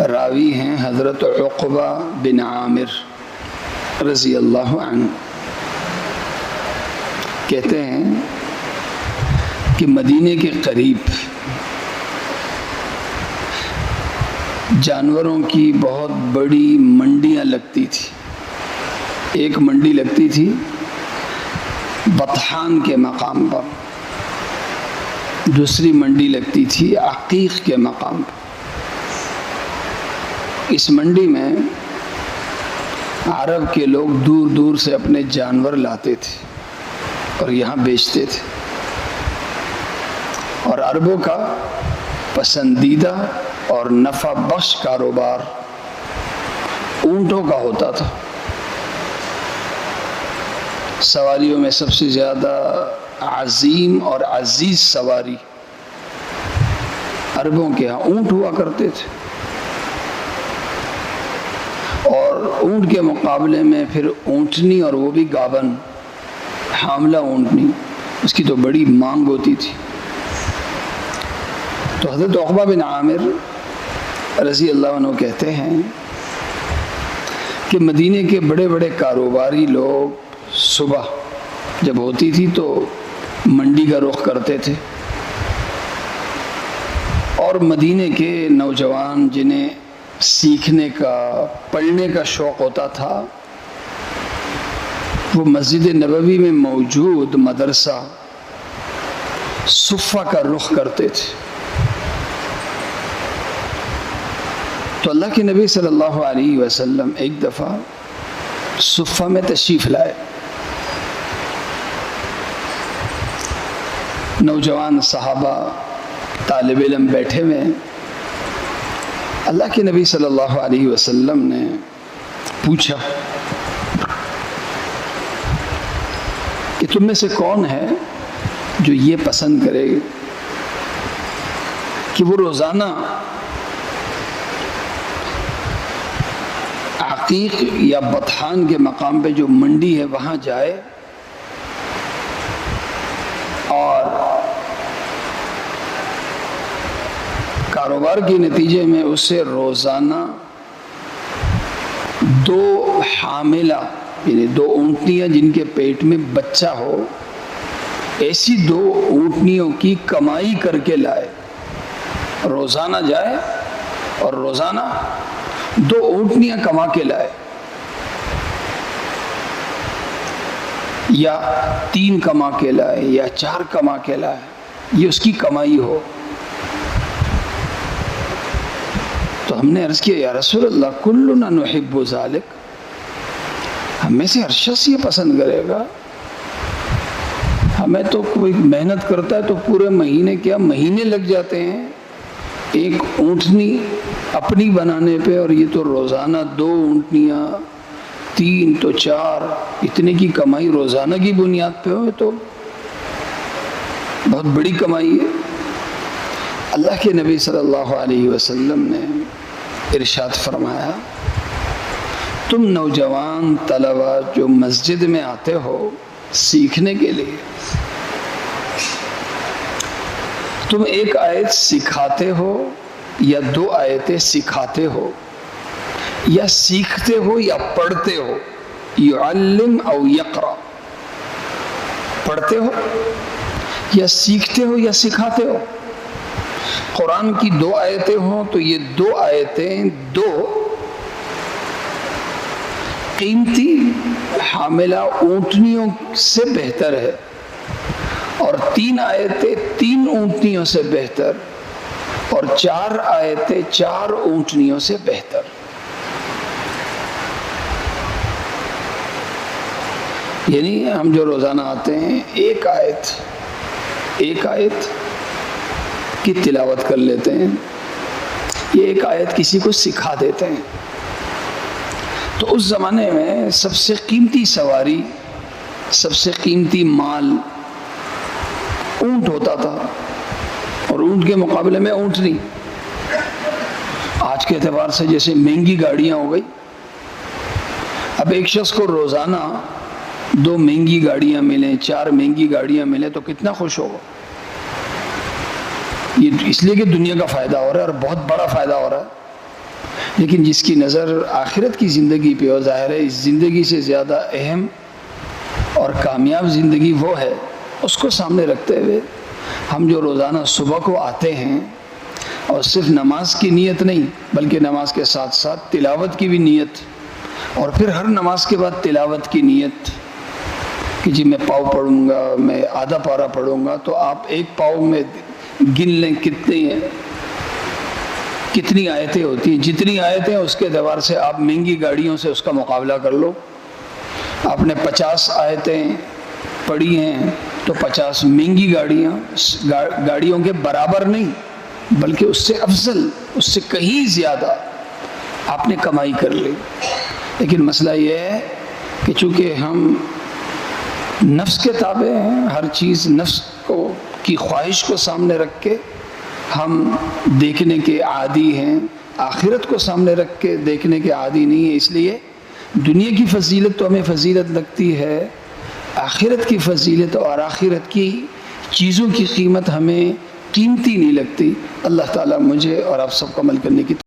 راوی ہیں حضرت عقبہ بن عامر رضی اللہ عنہ. کہتے ہیں کہ مدینے کے قریب جانوروں کی بہت بڑی منڈیاں لگتی تھی. ایک منڈی لگتی تھی بطحان کے مقام پر، دوسری منڈی لگتی تھی عقیق کے مقام پر. اس منڈی میں عرب کے لوگ دور دور سے اپنے جانور لاتے تھے اور یہاں بیچتے تھے. اور عربوں کا پسندیدہ اور نفع بخش کاروبار اونٹوں کا ہوتا تھا. سواریوں میں سب سے زیادہ عظیم اور عزیز سواری عربوں کے ہاں اونٹ ہوا کرتے تھے. اور اونٹ کے مقابلے میں پھر اونٹنی، اور وہ بھی گابن حاملہ اونٹنی، اس کی تو بڑی مانگ ہوتی تھی. تو حضرت عقبہ بن عامر رضی اللہ عنہ کہتے ہیں کہ مدینے کے بڑے بڑے کاروباری لوگ صبح جب ہوتی تھی تو منڈی کا رخ کرتے تھے، اور مدینے کے نوجوان جنہیں سیکھنے کا، پڑھنے کا شوق ہوتا تھا، وہ مسجد نبوی میں موجود مدرسہ صفہ کا رخ کرتے تھے. تو اللہ کے نبی صلی اللہ علیہ وسلم ایک دفعہ صفہ میں تشریف لائے. نوجوان صحابہ طالب علم بیٹھے ہوئے. اللہ کے نبی صلی اللہ علیہ وسلم نے پوچھا کہ تم میں سے کون ہے جو یہ پسند کرے کہ وہ روزانہ عقیق یا بطحان کے مقام پہ جو منڈی ہے وہاں جائے اور کاروبار کے نتیجے میں اسے روزانہ 2 حاملہ یعنی 2 اونٹنیاں جن کے پیٹ میں بچہ ہو، ایسی 2 اونٹنیوں کی کمائی کر کے لائے. روزانہ جائے اور روزانہ 2 اونٹنیاں کما کے لائے، یا 3 کما کے لائے یا 4 کما کے لائے، یہ اس کی کمائی ہو. تو ہم نے عرض کیا یا رسول اللہ کلنا نحب ذالک، ہم میں سے ہر شخص یہ پسند کرے گا. ہمیں تو کوئی محنت کرتا ہے تو پورے مہینے کیا مہینے لگ جاتے ہیں ایک اونٹنی اپنی بنانے پہ، اور یہ تو روزانہ 2 اونٹنیاں 3 تو 4 اتنے کی کمائی روزانہ کی بنیاد پہ ہو تو بہت بڑی کمائی ہے. اللہ کے نبی صلی اللہ علیہ وسلم نے ارشاد فرمایا تم نوجوان طلبہ جو مسجد میں آتے ہو سیکھنے کے لیے، تم ایک آیت سکھاتے ہو یا 2 آیتیں سکھاتے ہو، یا سیکھتے ہو یا پڑھتے ہو. یعلم او یقرأ، پڑھتے ہو یا سیکھتے ہو یا سکھاتے ہو. قرآن کی 2 آیتیں ہوں تو یہ 2 آیتیں 2 قیمتی حاملہ اونٹنیوں سے بہتر ہے، اور 3 آیتیں 3 اونٹنیوں سے بہتر، اور 4 آیتیں 4 اونٹنیوں سے بہتر. یعنی ہم جو روزانہ آتے ہیں ایک آیت کی تلاوت کر لیتے ہیں، یہ ایک آیت کسی کو سکھا دیتے ہیں. تو اس زمانے میں سب سے قیمتی سواری، سب سے قیمتی مال اونٹ ہوتا تھا، اور اونٹ کے مقابلے میں اونٹنی. آج کے اعتبار سے جیسے مہنگی گاڑیاں ہو گئی، اب ایک شخص کو روزانہ 2 مہنگی گاڑیاں ملیں، 4 مہنگی گاڑیاں ملیں تو کتنا خوش ہوگا. یہ اس لیے کہ دنیا کا فائدہ ہو رہا ہے اور بہت بڑا فائدہ ہو رہا ہے. لیکن جس کی نظر آخرت کی زندگی پہ اور ظاہر ہے اس زندگی سے زیادہ اہم اور کامیاب زندگی وہ ہے، اس کو سامنے رکھتے ہوئے ہم جو روزانہ صبح کو آتے ہیں اور صرف نماز کی نیت نہیں بلکہ نماز کے ساتھ ساتھ تلاوت کی بھی نیت، اور پھر ہر نماز کے بعد تلاوت کی نیت کہ جی میں پاؤ پڑھوں گا، میں آدھا پارہ پڑھوں گا، تو آپ ایک پاؤ میں گن لیں کتنی آیتیں ہوتی ہیں، جتنی آیتیں اس کے اعتبار سے آپ مہنگی گاڑیوں سے اس کا مقابلہ کر لو۔ آپ نے 50 آیتیں پڑھی ہیں تو 50 مہنگی گاڑیوں کے برابر نہیں بلکہ اس سے افضل، اس سے کہیں زیادہ آپ نے کمائی کر لی۔ لیکن مسئلہ یہ ہے کہ چونکہ ہم نفس کے تابع ہیں، ہر چیز نفس کی خواہش کو سامنے رکھ کے ہم دیکھنے کے عادی ہیں، آخرت کو سامنے رکھ کے دیکھنے کے عادی نہیں ہیں، اس لیے دنیا کی فضیلت تو ہمیں فضیلت لگتی ہے، آخرت کی فضیلت اور آخرت کی چیزوں کی قیمت ہمیں قیمتی نہیں لگتی۔ اللہ تعالیٰ مجھے اور آپ سب کو عمل کرنے کی